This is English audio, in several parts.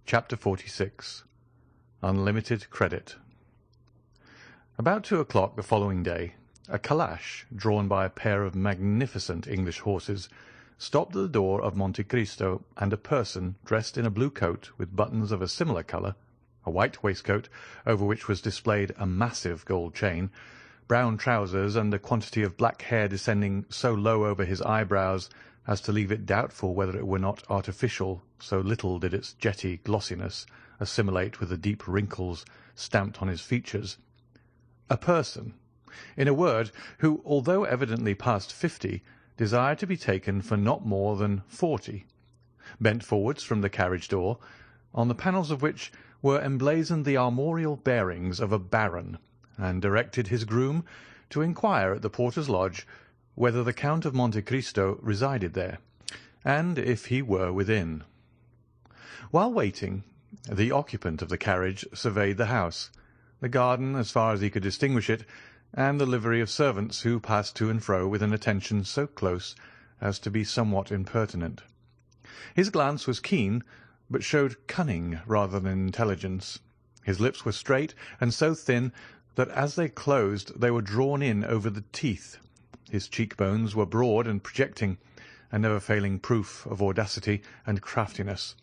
Chapter 46. Unlimited Credit. About 2 o'clock the following day, a calash, drawn by a pair of magnificent English horses, stopped at the door of Monte Cristo, and a person dressed in a blue coat with buttons of a similar colour, a white waistcoat over which was displayed a massive gold chain, brown trousers, and a quantity of black hair descending so low over his eyebrows as to leave it doubtful whether it were not artificial, so little did its jetty glossiness assimilate with the deep wrinkles stamped on his features. A person, in a word, who, although evidently past 50, desired to be taken for not more than 40, bent forwards from the carriage door, on the panels of which were emblazoned the armorial bearings of a baron, and directed his groom to inquire at the porter's lodge whether the Count of Monte Cristo resided there, and if he were within. While waiting, the occupant of the carriage surveyed the house, the garden as far as he could distinguish it, and the livery of servants who passed to and fro with an attention so close as to be somewhat impertinent. His glance was keen, but showed cunning rather than intelligence. His lips were straight and so thin that as they closed they were drawn in over the teeth. His cheekbones were broad and projecting, a never-failing proof of audacity and craftiness,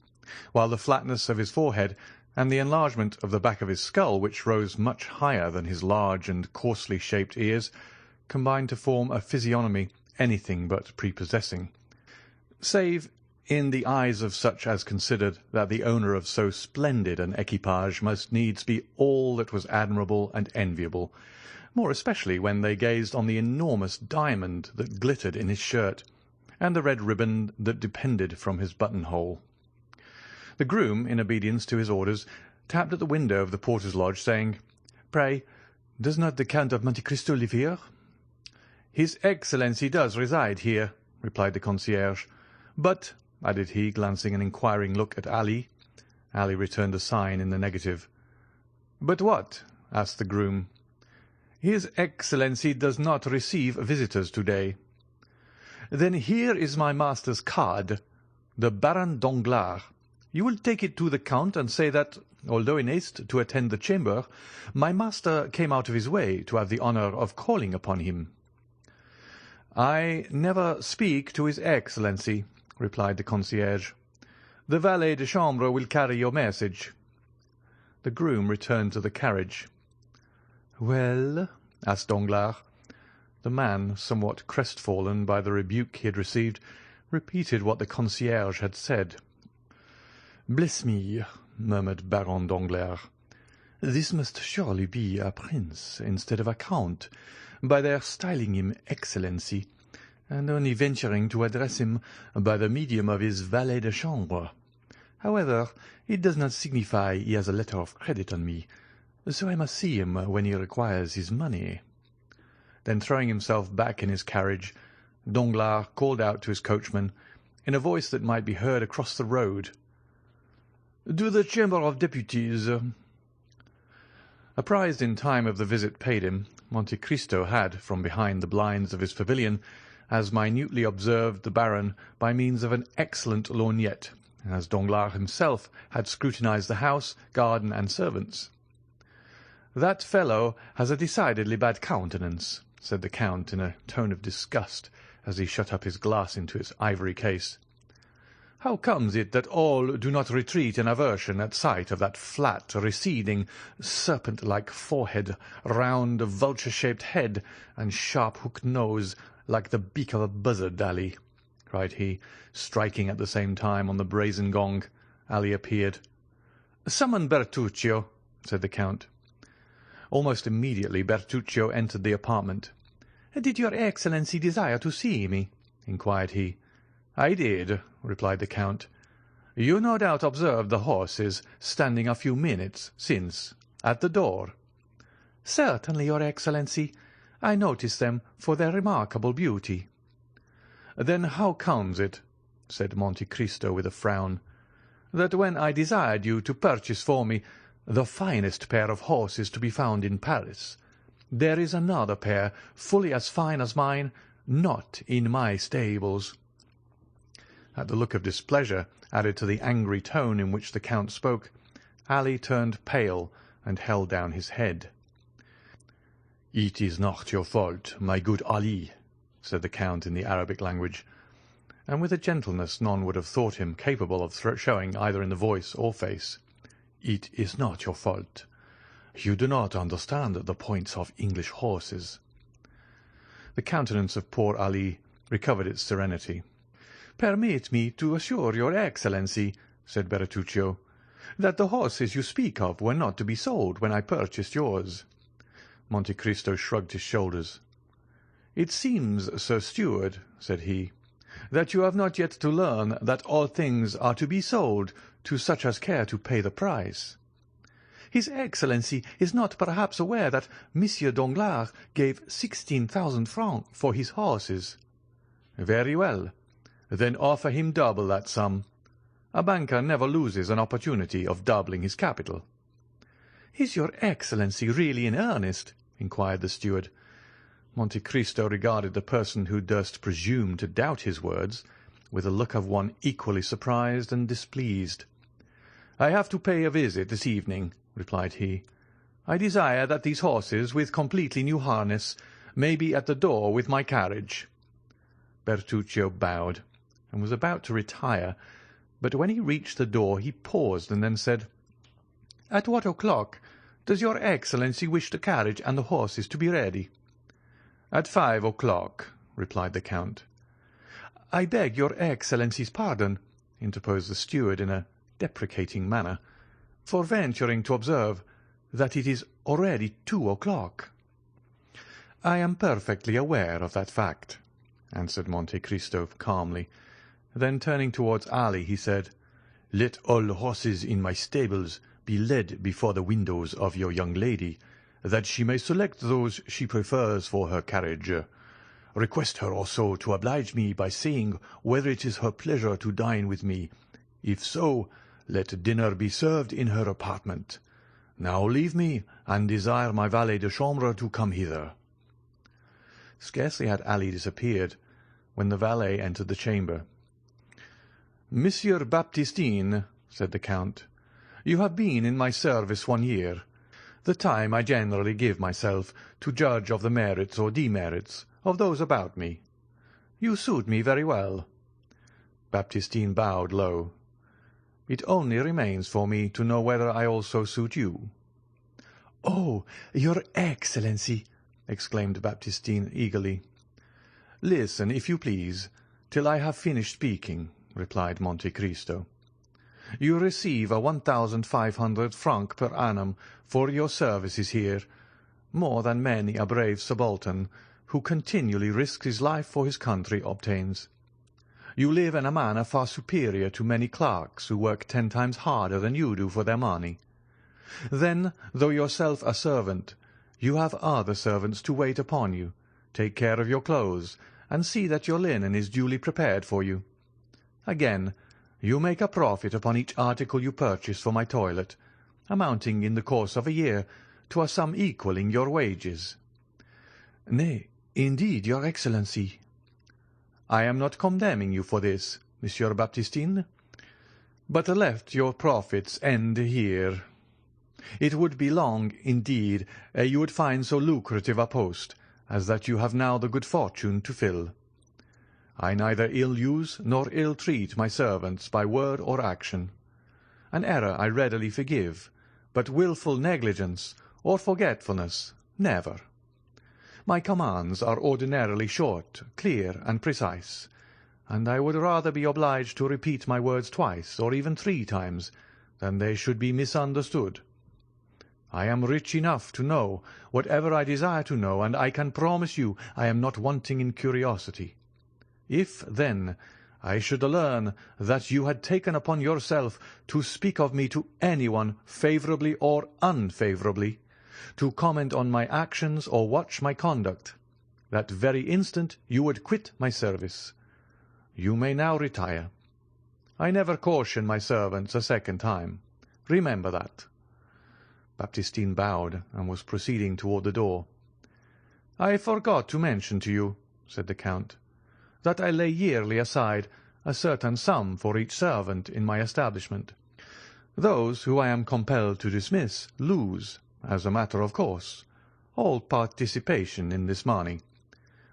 while the flatness of his forehead and the enlargement of the back of his skull, which rose much higher than his large and coarsely shaped ears, combined to form a physiognomy anything but prepossessing, save in the eyes of such as considered that the owner of so splendid an equipage must needs be all that was admirable and enviable, more especially when they gazed on the enormous diamond that glittered in his shirt, and the red ribbon that depended from his buttonhole. The groom, in obedience to his orders, tapped at the window of the porter's lodge, saying, "Pray, does not the Count of Monte Cristo live here?" "His Excellency does reside here," replied the concierge. "But," added he, glancing an inquiring look at Ali. Ali returned a sign in the negative. "But what?" asked the groom. "His Excellency does not receive visitors to-day." "Then here is my master's card, the Baron Danglars. You will take it to the Count and say that, although in haste to attend the chamber, my master came out of his way to have the honour of calling upon him." "I never speak to his Excellency," replied the concierge. "The valet de chambre will carry your message." The groom returned to the carriage. "Well?" asked Danglars. The man, somewhat crestfallen by the rebuke he had received, repeated what the concierge had said. "Bless me," murmured Baron Danglars. "This must surely be a prince instead of a count, by their styling him Excellency, and only venturing to address him by the medium of his valet de chambre. However, it does not signify he has a letter of credit on me, so I must see him when he requires his money." Then throwing himself back in his carriage, Danglars called out to his coachman, in a voice that might be heard across the road, "To the Chamber of Deputies." Apprised in time of the visit paid him, Monte Cristo had, from behind the blinds of his pavilion, as minutely observed the baron by means of an excellent lorgnette, as Danglars himself had scrutinized the house, garden, and servants. "That fellow has a decidedly bad countenance," said the Count in a tone of disgust, as he shut up his glass into its ivory case. "How comes it that all do not retreat in aversion at sight of that flat, receding, serpent-like forehead, round, vulture-shaped head, and sharp-hooked nose, like the beak of a buzzard, Ali?" cried he, striking at the same time on the brazen gong. Ali appeared. "Summon Bertuccio," said the Count. Almost immediately Bertuccio entered the apartment. "Did your Excellency desire to see me?" inquired he. "I did," replied the Count. "You no doubt observed the horses standing a few minutes since at the door." "Certainly, your Excellency. I noticed them for their remarkable beauty." "Then how comes it," said Monte Cristo with a frown, "that when I desired you to purchase for me the finest pair of horses to be found in Paris, there is another pair fully as fine as mine not in my stables?" At the look of displeasure, added to the angry tone in which the Count spoke, Ali turned pale and held down his head. "It is not your fault, my good Ali," said the Count in the Arabic language, and with a gentleness none would have thought him capable of showing either in the voice or face. "It is not your fault. You do not understand the points of English horses." The countenance of poor Ali recovered its serenity. "Permit me to assure your Excellency," said Bertuccio, "that the horses you speak of were not to be sold when I purchased yours." Monte Cristo shrugged his shoulders. "It seems, Sir Steward," said he, "that you have not yet to learn that all things are to be sold to such as care to pay the price. His Excellency is not perhaps aware that Monsieur Danglars gave 16,000 francs for his horses. Very well. Then offer him double that sum. A banker never loses an opportunity of doubling his capital." "Is your Excellency really in earnest?" inquired the steward. Monte Cristo regarded the person who durst presume to doubt his words with a look of one equally surprised and displeased. "I have to pay a visit this evening," replied he. "I desire that these horses, with completely new harness, may be at the door with my carriage." Bertuccio bowed, and was about to retire, but when he reached the door he paused and then said, "At what o'clock does your Excellency wish the carriage and the horses to be ready?" "At 5 o'clock," replied the Count. "I beg your Excellency's pardon," interposed the steward in a deprecating manner, "for venturing to observe that it is already 2 o'clock." "I am perfectly aware of that fact," answered Monte Cristo calmly. Then turning towards Ali, he said, "Let all the horses in my stables be led before the windows of your young lady, that she may select those she prefers for her carriage. Request her also to oblige me by saying whether it is her pleasure to dine with me. If so, let dinner be served in her apartment. Now leave me, and desire my valet de chambre to come hither." Scarcely had Ali disappeared when the valet entered the chamber. "Monsieur Baptistine," said the Count, "you have been in my service 1 year, the time I generally give myself to judge of the merits or demerits of those about me. You suit me very well." Baptistine bowed low. "It only remains for me to know whether I also suit you." "Oh, your Excellency!" exclaimed Baptistine eagerly. "Listen, if you please, till I have finished speaking," replied Monte Cristo. "You receive a 1,500 francs per annum for your services here, more than many a brave subaltern who continually risks his life for his country obtains. You live in a manner far superior to many clerks who work 10 times harder than you do for their money. Then, though yourself a servant, you have other servants to wait upon you, take care of your clothes, and see that your linen is duly prepared for you. Again, you make a profit upon each article you purchase for my toilet, amounting in the course of a year to a sum equalling your wages." "Nay, indeed, your Excellency." "I am not condemning you for this, Monsieur Baptistine, but let your profits end here. It would be long, indeed, ere you would find so lucrative a post as that you have now the good fortune to fill. I neither ill-use nor ill-treat my servants by word or action. An error I readily forgive, but wilful negligence or forgetfulness, never. My commands are ordinarily short, clear, and precise, and I would rather be obliged to repeat my words twice or even 3 times than they should be misunderstood. I am rich enough to know whatever I desire to know, and I can promise you I am not wanting in curiosity. If, then, I should learn that you had taken upon yourself to speak of me to anyone favourably or unfavourably, to comment on my actions or watch my conduct, that very instant you would quit my service. You may now retire. I never caution my servants a second time. Remember that." Baptistine bowed and was proceeding toward the door. "I forgot to mention to you," said the Count, "that I lay yearly aside a certain sum for each servant in my establishment. Those who I am compelled to dismiss lose, as a matter of course, all participation in this money,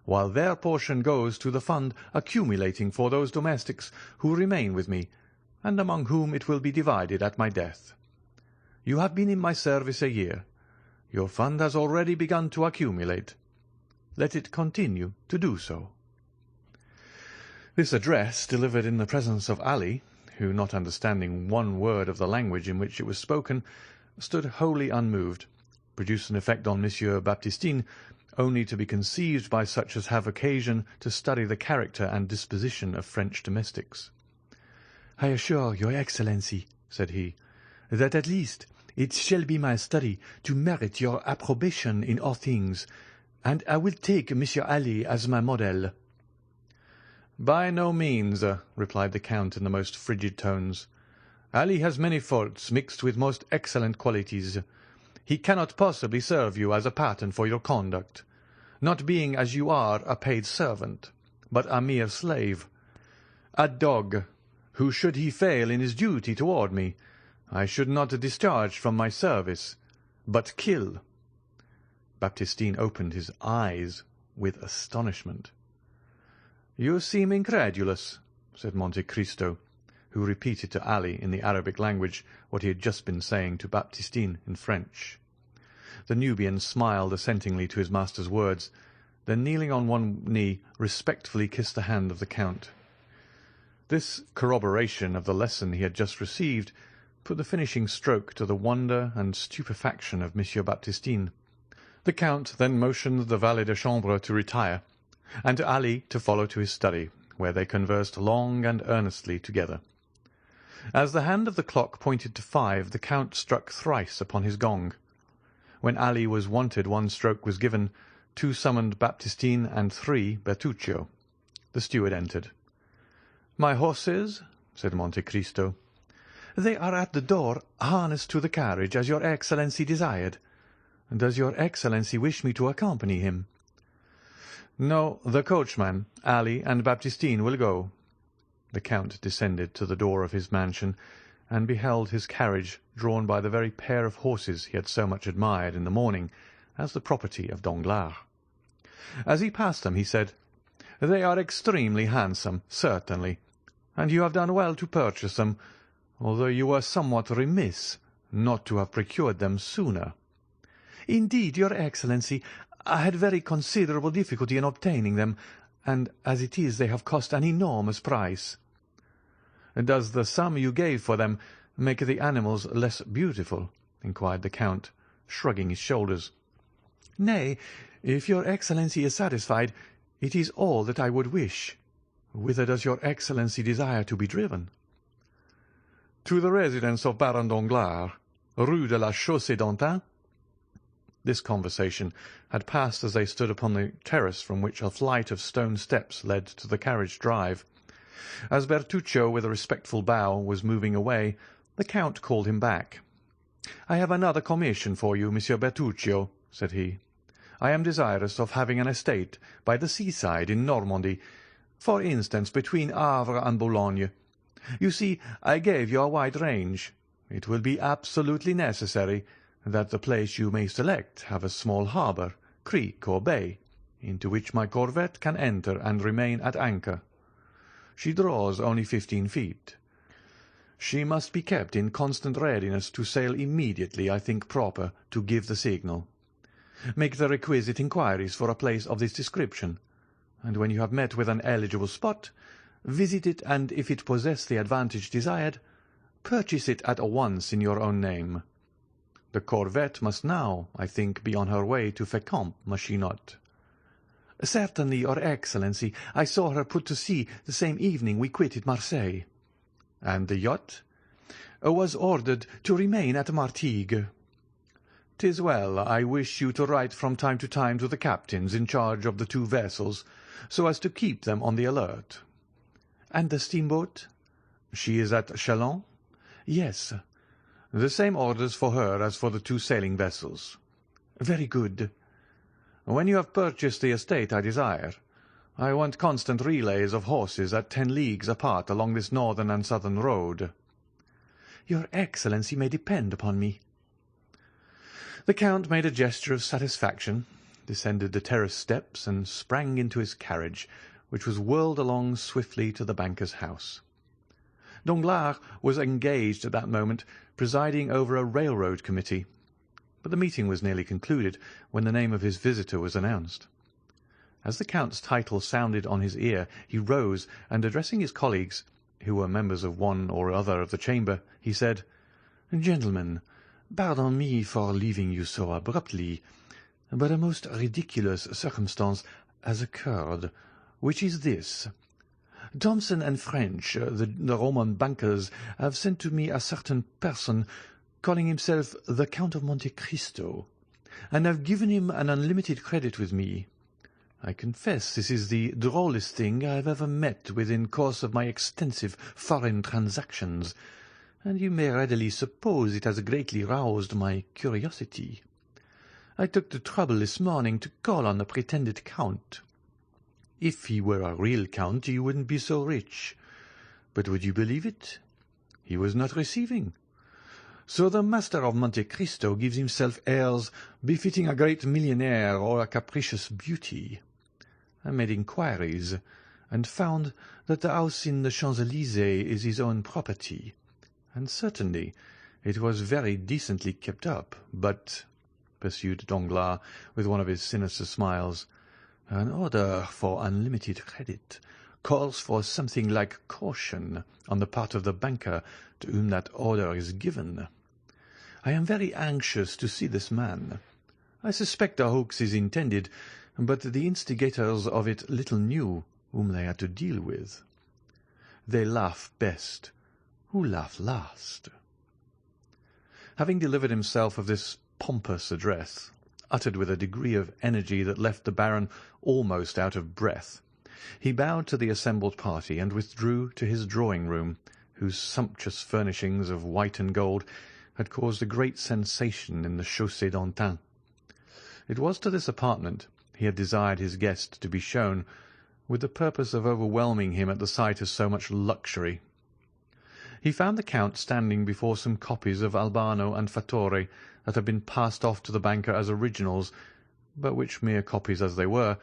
while their portion goes to the fund accumulating for those domestics who remain with me, and among whom it will be divided at my death. You have been in my service a year. Your fund has already begun to accumulate. Let it continue to do so." This address, delivered in the presence of Ali, who, not understanding one word of the language in which it was spoken, stood wholly unmoved, produced an effect on Monsieur Baptistine only to be conceived by such as have occasion to study the character and disposition of French domestics. "I assure your Excellency," said he, "that at least it shall be my study to merit your approbation in all things, and I will take Monsieur Ali as my model." "By no means," replied the Count in the most frigid tones. "Ali has many faults mixed with most excellent qualities. He cannot possibly serve you as a pattern for your conduct, not being as you are a paid servant, but a mere slave, a dog, who, should he fail in his duty toward me, I should not discharge from my service, but kill." Baptistine opened his eyes with astonishment. "You seem incredulous," said Monte Cristo, who repeated to Ali in the Arabic language what he had just been saying to Baptistine in French. The Nubian smiled assentingly to his master's words, then kneeling on one knee respectfully kissed the hand of the Count. This corroboration of the lesson he had just received put the finishing stroke to the wonder and stupefaction of Monsieur Baptistine. The Count then motioned the valet de chambre to retire, and to Ali to follow to his study, where they conversed long and earnestly together. As the hand of the clock pointed to 5, the Count struck thrice upon his gong. When Ali was wanted 1 stroke was given, 2 summoned Baptistine, and 3 Bertuccio. The steward entered. "My horses?" said Monte Cristo. "They are at the door, harnessed to the carriage, as your Excellency desired. Does your Excellency wish me to accompany him?" "No, the coachman, Ali, and Baptistine will go." The Count descended to the door of his mansion, and beheld his carriage drawn by the very pair of horses he had so much admired in the morning as the property of Danglars. As he passed them he said, "They are extremely handsome, certainly, and you have done well to purchase them, although you were somewhat remiss not to have procured them sooner." "Indeed, your Excellency, I had very considerable difficulty in obtaining them, and as it is they have cost an enormous price." "Does the sum you gave for them make the animals less beautiful?" inquired the Count, shrugging his shoulders. "Nay, if your Excellency is satisfied, it is all that I would wish. Whither does your Excellency desire to be driven?" "To the residence of Baron Danglars, Rue de la Chaussée-d'Antin." This conversation had passed as they stood upon the terrace from which a flight of stone steps led to the carriage drive. As Bertuccio, with a respectful bow, was moving away, the Count called him back. "I have another commission for you, Monsieur Bertuccio," said he. "I am desirous of having an estate by the seaside in Normandy, for instance between Havre and Boulogne. You see, I gave you a wide range. It will be absolutely necessary that the place you may select have a small harbour, creek, or bay, into which my corvette can enter and remain at anchor. She draws only 15 feet. She must be kept in constant readiness to sail immediately I think proper to give the signal. Make the requisite inquiries for a place of this description, and when you have met with an eligible spot, visit it, and if it possess the advantage desired, purchase it at once in your own name. The corvette must now, I think, be on her way to Fécamp, must she not?" "Certainly, your Excellency. I saw her put to sea the same evening we quitted Marseille." "And the yacht?" "Was ordered to remain at Martigues." "'Tis well. I wish you to write from time to time to the captains in charge of the 2 vessels, so as to keep them on the alert." "And the steamboat?" "She is at Chalons?" "Yes." "The same orders for her as for the 2 sailing vessels." "Very good." "When you have purchased the estate I desire, I want constant relays of horses at 10 leagues apart along this northern and southern road." "Your Excellency may depend upon me." The Count made a gesture of satisfaction, descended the terrace steps, and sprang into his carriage, which was whirled along swiftly to the banker's house. Danglars was engaged at that moment presiding over a railroad committee, but the meeting was nearly concluded when the name of his visitor was announced. As the Count's title sounded on his ear, he rose, and addressing his colleagues, who were members of one or other of the chamber, he said, "Gentlemen, pardon me for leaving you so abruptly, but a most ridiculous circumstance has occurred, which is this. Thomson and French, the Roman bankers, have sent to me a certain person calling himself the Count of Monte Cristo, and have given him an unlimited credit with me. I confess this is the drollest thing I have ever met with in course of my extensive foreign transactions, and you may readily suppose it has greatly roused my curiosity. I took the trouble this morning to call on the pretended Count. If he were a real Count, he wouldn't be so rich. But would you believe it? He was not receiving. So the master of Monte Cristo gives himself airs befitting a great millionaire or a capricious beauty. I made inquiries, and found that the house in the Champs-Élysées is his own property, and certainly it was very decently kept up, but, pursued Danglars with one of his sinister smiles, an order for unlimited credit calls for something like caution on the part of the banker to whom that order is given. I am very anxious to see this man. I suspect a hoax is intended, but the instigators of it little knew whom they had to deal with. They laugh best who laugh last." Having delivered himself of this pompous address, uttered with a degree of energy that left the Baron almost out of breath, he bowed to the assembled party and withdrew to his drawing-room, whose sumptuous furnishings of white and gold had caused a great sensation in the Chaussée d'Antin. It was to this apartment he had desired his guest to be shown, with the purpose of overwhelming him at the sight of so much luxury. He found the Count standing before some copies of Albano and Fattore that had been passed off to the banker as originals, but which, mere copies as they were,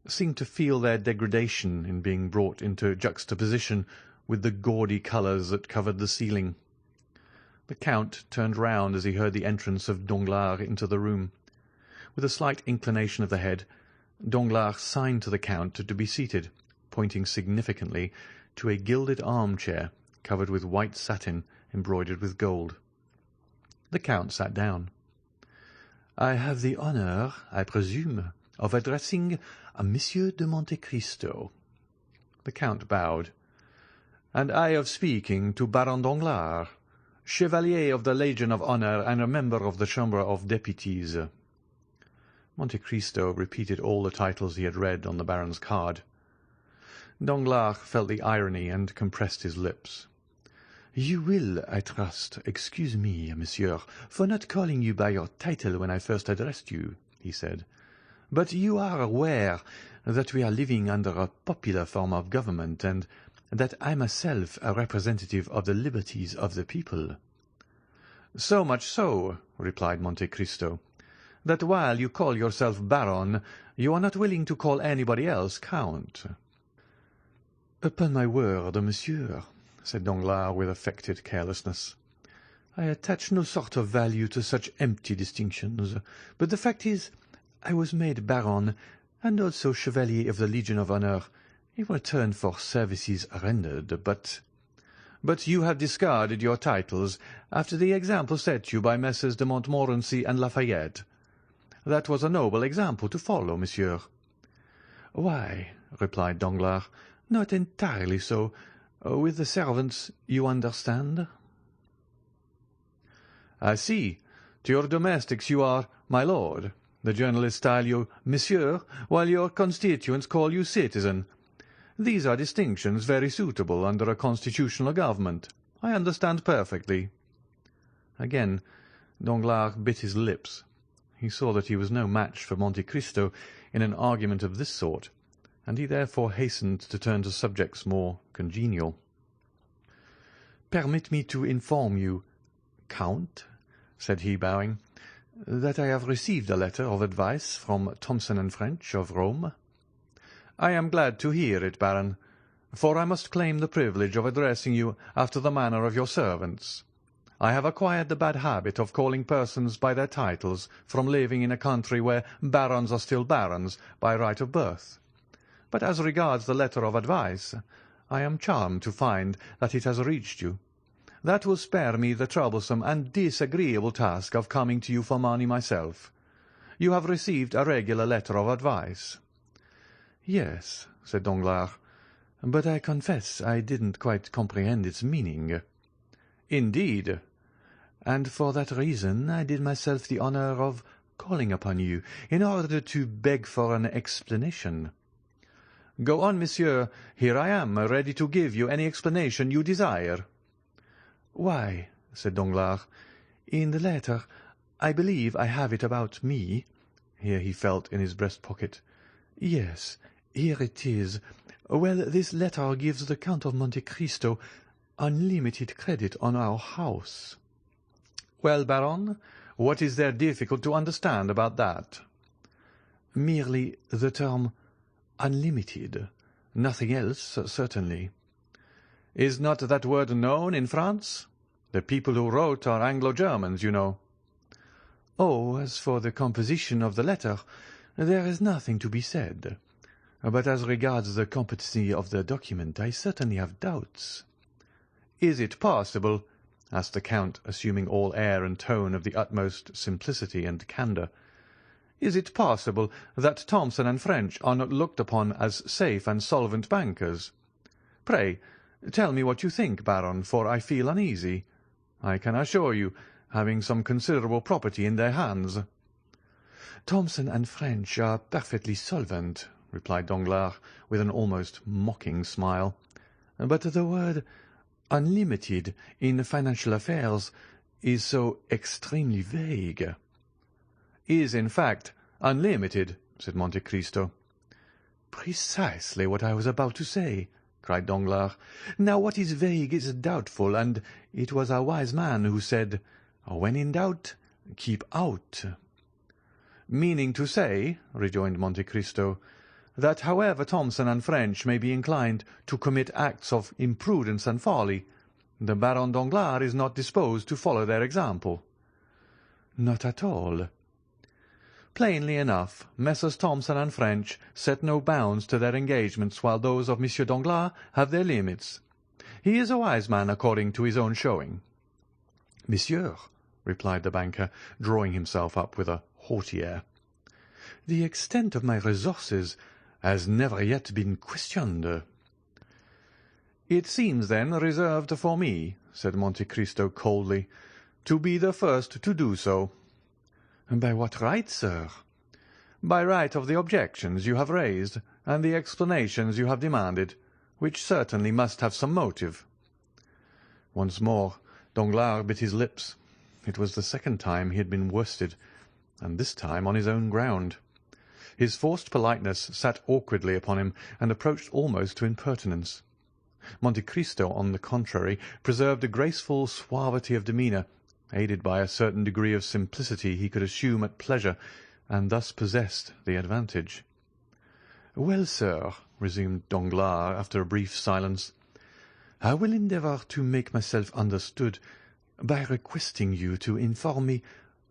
seemed to feel their degradation in being brought into juxtaposition with the gaudy colours that covered the ceiling. The Count turned round as he heard the entrance of Danglars into the room. With a slight inclination of the head, Danglars signed to the Count to be seated, pointing significantly to a gilded armchair covered with white satin embroidered with gold. The Count sat down. "I have the honour, I presume, of addressing a Monsieur de Monte Cristo." The Count bowed. "And I of speaking to Baron Danglars, Chevalier of the Legion of Honour and a member of the Chamber of Deputies." Monte Cristo repeated all the titles he had read on the Baron's card. Danglars felt the irony and compressed his lips. "You will, I trust, excuse me, monsieur, for not calling you by your title when I first addressed you," he said. "But you are aware that we are living under a popular form of government, and that I myself a representative of the liberties of the people." "So much so," replied Monte Cristo, "that while you call yourself Baron, you are not willing to call anybody else Count." "Upon my word, monsieur," said Danglars with affected carelessness, "I attach no sort of value to such empty distinctions, but the fact is, I was made Baron, and also Chevalier of the Legion of Honour, in return for services rendered, but—" "But you have discarded your titles after the example set you by Messrs. de Montmorency and Lafayette. That was a noble example to follow, monsieur." "Why," replied Danglars, "not entirely so. With the servants, you understand." "I see. To your domestics you are 'my lord.' The journalists style you 'monsieur,' while your constituents call you 'citizen.' These are distinctions very suitable under a constitutional government. I understand perfectly." Again Danglars bit his lips. He saw that he was no match for Monte Cristo in an argument of this sort, and he therefore hastened to turn to subjects more congenial. "Permit me to inform you, Count," said he, bowing, "that I have received a letter of advice from Thomson and French of Rome." "I am glad to hear it, Baron, for I must claim the privilege of addressing you after the manner of your servants. I have acquired the bad habit of calling persons by their titles from living in a country where barons are still barons by right of birth. But as regards the letter of advice, I am charmed to find that it has reached you. That will spare me the troublesome and disagreeable task of coming to you for money myself. You have received a regular letter of advice." "Yes," said Danglars, "but I confess I didn't quite comprehend its meaning." "Indeed." "And for that reason I did myself the honour of calling upon you in order to beg for an explanation." "Go on, monsieur. Here I am, ready to give you any explanation you desire." "Why," said Danglars, "in the letter, I believe I have it about me." Here he felt in his breast-pocket. "Yes, here it is. Well, this letter gives the Count of Monte Cristo unlimited credit on our house." "Well, Baron, what is there difficult to understand about that?" "Merely the term unlimited. Nothing else, certainly." "Is not that word known in France? The people who wrote are Anglo-Germans, you know." "Oh, as for the composition of the letter, there is nothing to be said. But as regards the competency of the document, I certainly have doubts." "Is it possible," asked the Count, assuming all air and tone of the utmost simplicity and candour, "is it possible that Thomson and French are not looked upon as safe and solvent bankers? Pray, tell me what you think, Baron, for I feel uneasy. I can assure you, having some considerable property in their hands." "Thomson and French are perfectly solvent," replied Danglars, with an almost mocking smile. "But the word unlimited in financial affairs is so extremely vague." "Is, in fact, unlimited," said Monte Cristo. "Precisely what I was about to say," cried Danglars. "Now what is vague is doubtful, and it was a wise man who said, 'When in doubt, keep out.'" "Meaning to say," rejoined Monte Cristo, "that however Thomson and French may be inclined to commit acts of imprudence and folly, the Baron Danglars is not disposed to follow their example." "Not at all." "Plainly enough, Messrs. Thomson and French set no bounds to their engagements, while those of Monsieur Danglars have their limits. He is a wise man according to his own showing." "Monsieur," replied the banker, drawing himself up with a haughty air, "the extent of my resources has never yet been questioned." "It seems, then, reserved for me," said Monte Cristo coldly, "to be the first to do so." "By what right, sir?" "By right of the objections you have raised and the explanations you have demanded, which certainly must have some motive." Once more Danglars bit his lips. It was the second time he had been worsted, and this time on his own ground. His forced politeness sat awkwardly upon him and approached almost to impertinence. Monte Cristo, on the contrary, preserved a graceful suavity of demeanour, aided by a certain degree of simplicity he could assume at pleasure, and thus possessed the advantage. "Well, sir," resumed Danglars, after a brief silence, "I will endeavour to make myself understood by requesting you to inform me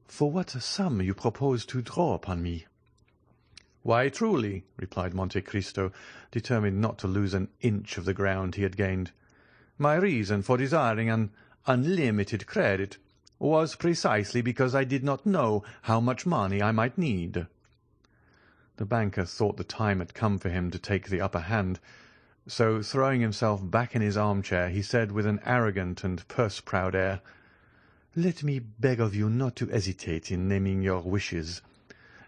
for what sum you propose to draw upon me." "Why, truly," replied Monte Cristo, determined not to lose an inch of the ground he had gained, "my reason for desiring an unlimited credit was precisely because I did not know how much money I might need." The banker thought the time had come for him to take the upper hand, so throwing himself back in his armchair, he said with an arrogant and purse-proud air, "Let me beg of you not to hesitate in naming your wishes.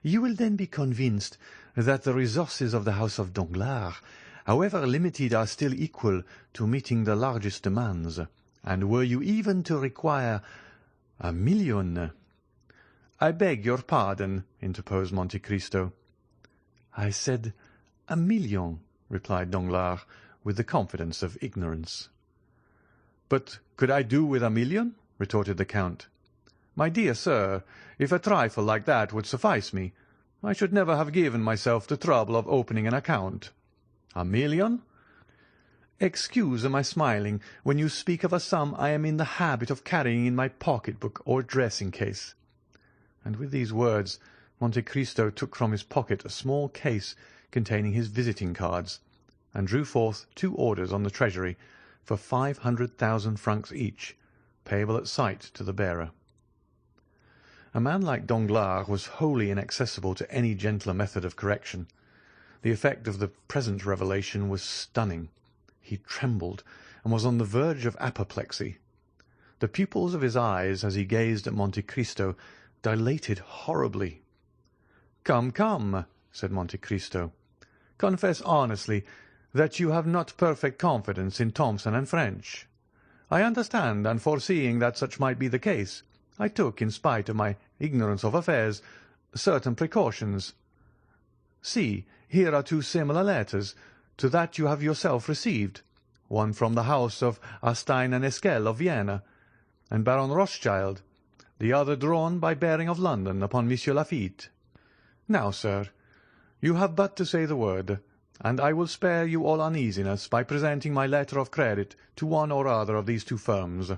You will then be convinced that the resources of the house of Danglars, however limited, are still equal to meeting the largest demands, and were you even to require 1,000,000— "I beg your pardon," interposed Monte Cristo. "I said 1,000,000, replied Danglars, with the confidence of ignorance. "But could I do with 1,000,000?" retorted the Count. "My dear sir, if a trifle like that would suffice me, I should never have given myself the trouble of opening an account. 1,000,000? Excuse my smiling when you speak of a sum I am in the habit of carrying in my pocket-book or dressing-case." And with these words Monte Cristo took from his pocket a small case containing his visiting cards, and drew forth 2 orders on the treasury for 500,000 francs each, payable at sight to the bearer. A man like Danglars was wholly inaccessible to any gentler method of correction. The effect of the present revelation was stunning. He trembled, and was on the verge of apoplexy. The pupils of his eyes, as he gazed at Monte Cristo, dilated horribly. "Come, come," said Monte Cristo, "confess honestly that you have not perfect confidence in Thomson and French. I understand, and foreseeing that such might be the case, I took, in spite of my ignorance of affairs, certain precautions. See, here are 2 similar letters to that you have yourself received, one from the house of Astaing and Esquel of Vienna, and Baron Rothschild, the other drawn by Baring of London upon Monsieur Lafitte. Now, sir, you have but to say the word, and I will spare you all uneasiness by presenting my letter of credit to one or other of these 2 firms."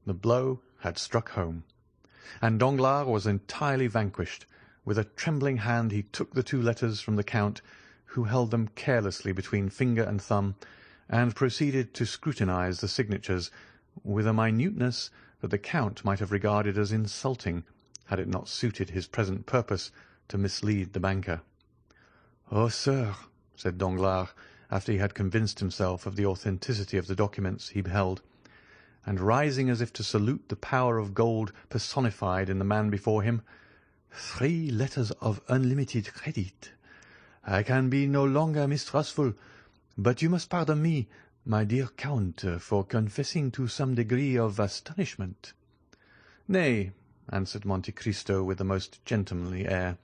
The blow had struck home, and Danglars was entirely vanquished. With a trembling hand he took the 2 letters from the Count, who held them carelessly between finger and thumb, and proceeded to scrutinize the signatures with a minuteness that the Count might have regarded as insulting, had it not suited his present purpose to mislead the banker. "Oh, sir," said Danglars, after he had convinced himself of the authenticity of the documents he beheld, and rising as if to salute the power of gold personified in the man before him, 3 letters of unlimited credit. I can be no longer mistrustful, but you must pardon me, my dear Count, for confessing to some degree of astonishment." "Nay," answered Monte Cristo with the most gentlemanly air,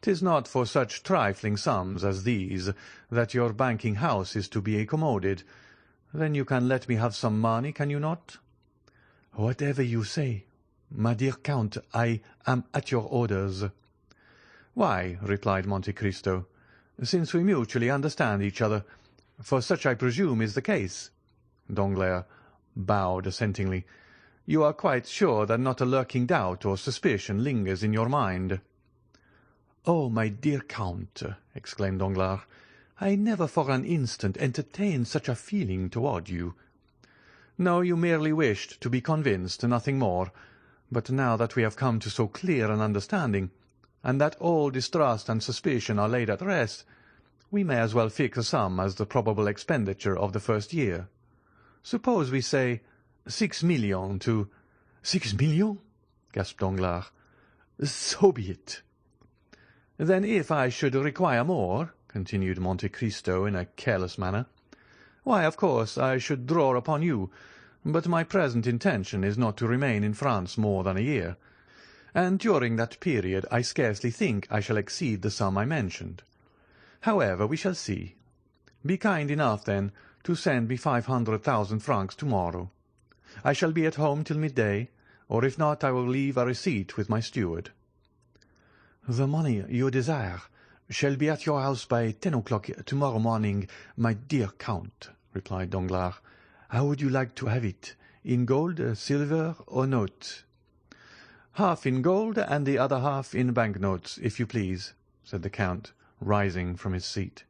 "'tis not for such trifling sums as these that your banking house is to be accommoded. Then you can let me have some money, can you not?" "Whatever you say, my dear Count, I am at your orders." "Why," replied Monte Cristo, "since we mutually understand each other, for such I presume is the case." Danglars bowed assentingly. "You are quite sure that not a lurking doubt or suspicion lingers in your mind?" "Oh, my dear Count," exclaimed Danglars, "I never for an instant entertained such a feeling toward you." "No, you merely wished to be convinced, nothing more. But now that we have come to so clear an understanding, and that all distrust and suspicion are laid at rest, we may as well fix a sum as the probable expenditure of the first year. Suppose we say 6,000,000 to—" "6,000,000?" gasped Danglars. "So be it." "Then if I should require more," continued Monte Cristo in a careless manner, "why, of course, I should draw upon you, but my present intention is not to remain in France more than a year, and during that period I scarcely think I shall exceed the sum I mentioned. However, we shall see. Be kind enough, then, to send me 500,000 francs tomorrow. I shall be at home till midday, or if not I will leave a receipt with my steward." "The money you desire shall be at your house by 10 o'clock tomorrow morning, my dear Count," replied Danglars. "How would you like to have it, in gold, silver, or note?" "Half in gold and the other half in banknotes, if you please," said the Count, rising from his seat.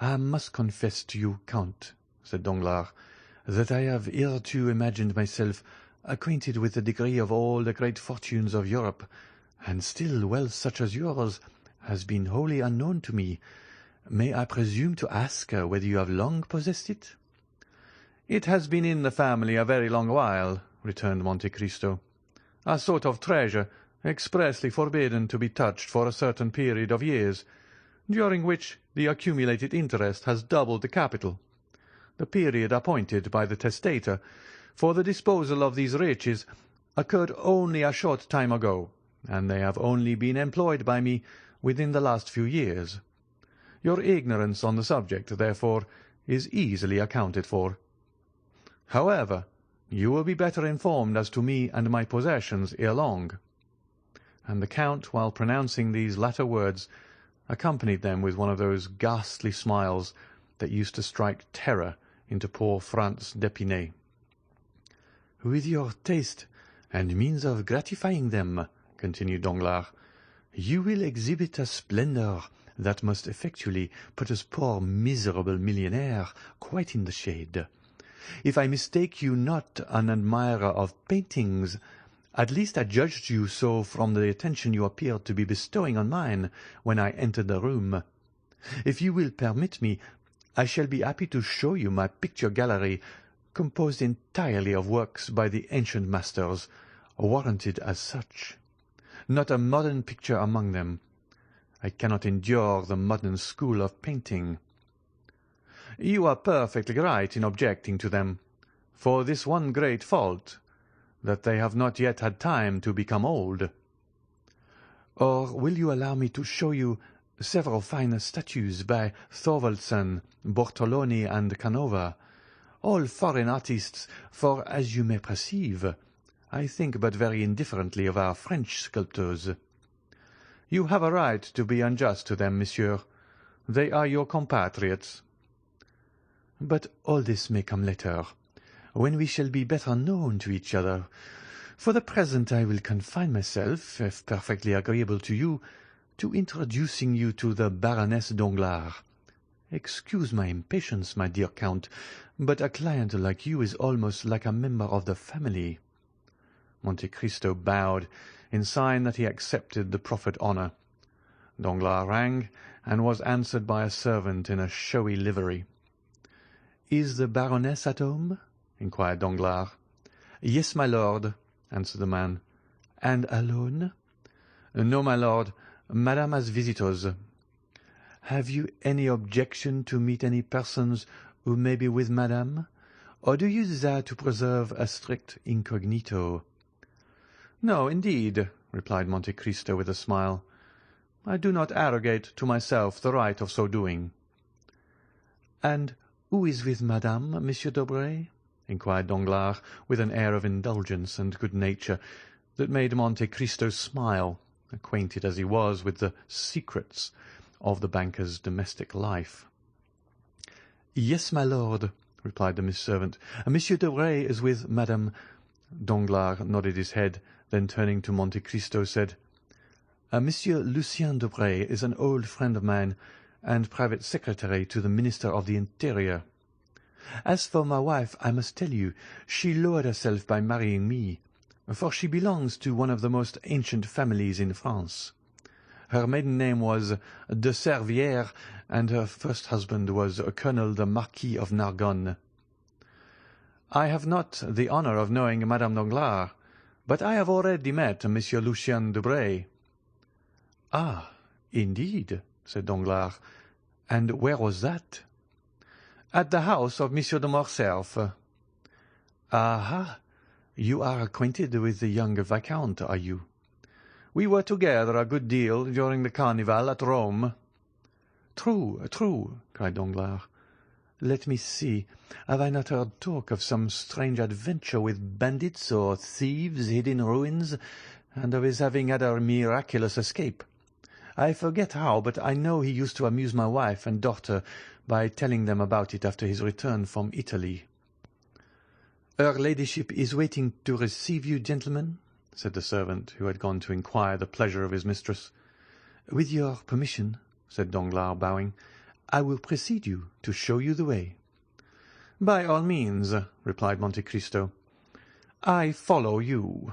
"I must confess to you, Count," said Danglars, "that I have hitherto imagined myself acquainted with the degree of all the great fortunes of Europe, and still wealth such as yours has been wholly unknown to me. May I presume to ask whether you have long possessed it?" "It has been in the family a very long while," returned Monte Cristo. "A sort of treasure expressly forbidden to be touched for a certain period of years, during which the accumulated interest has doubled the capital. The period appointed by the testator for the disposal of these riches occurred only a short time ago, and they have only been employed by me within the last few years. Your ignorance on the subject, therefore, is easily accounted for. However, you will be better informed as to me and my possessions ere long." And the Count, while pronouncing these latter words, accompanied them with one of those ghastly smiles that used to strike terror into poor Franz d'Épinay. "With your taste and means of gratifying them," continued Danglars, "you will exhibit a splendour that must effectually put us poor miserable millionaire quite in the shade. If I mistake you not an admirer of paintings, at least I judged you so from the attention you appeared to be bestowing on mine when I entered the room. If you will permit me, I shall be happy to show you my picture gallery, composed entirely of works by the ancient masters, warranted as such. Not a modern picture among them. I cannot endure the modern school of painting." "You are perfectly right in objecting to them, for this one great fault, that they have not yet had time to become old." "Or will you allow me to show you several fine statues by Thorwaldsen, Bortoloni, and Canova, all foreign artists, for, as you may perceive, I think but very indifferently of our French sculptors." "You have a right to be unjust to them, monsieur. They are your compatriots." "But all this may come later, when we shall be better known to each other. For the present I will confine myself, if perfectly agreeable to you, to introducing you to the Baroness Danglars. Excuse my impatience, my dear Count, but a client like you is almost like a member of the family." Monte Cristo bowed, in sign that he accepted the proffered honour. Danglars rang, and was answered by a servant in a showy livery. "Is the Baroness at home?" inquired Danglars. "Yes, my lord," answered the man. "And alone?" "No, my lord. Madame has visitors." "Have you any objection to meet any persons who may be with Madame, or do you desire to preserve a strict incognito?" "No, indeed," replied Monte Cristo with a smile. "I do not arrogate to myself the right of so doing." "And who is with Madame, Monsieur d'Aubray?" inquired Danglars, with an air of indulgence and good nature that made Monte Cristo smile, acquainted as he was with the secrets of the banker's domestic life. "Yes, my lord," replied the servant. "Monsieur d'Aubray is with Madame—" Danglars nodded his head, then turning to Monte Cristo said, "Monsieur Lucien d'Aubray is an old friend of mine, and private secretary to the Minister of the Interior. As for my wife, I must tell you, she lowered herself by marrying me, for she belongs to one of the most ancient families in France. Her maiden name was de Servières, and her first husband was Colonel the Marquis of Narbonne." "I have not the honour of knowing Madame Danglars, but I have already met Monsieur Lucien d'Aubray." "Ah, indeed," said Danglars. "And where was that?" "At the house of Monsieur de Morcerf." "Aha! You are acquainted with the young Viscount, are you?" "We were together a good deal during the Carnival at Rome." "True, true," cried Danglars. "Let me see. Have I not heard talk of some strange adventure with bandits or thieves hid in ruins, and of his having had a miraculous escape? I forget how, but I know he used to amuse my wife and daughter by telling them about it after his return from Italy." "Her ladyship is waiting to receive you, gentlemen," said the servant, who had gone to inquire the pleasure of his mistress. "With your permission," said Danglars, bowing, "I will precede you to show you the way." "By all means," replied Monte Cristo. "I follow you."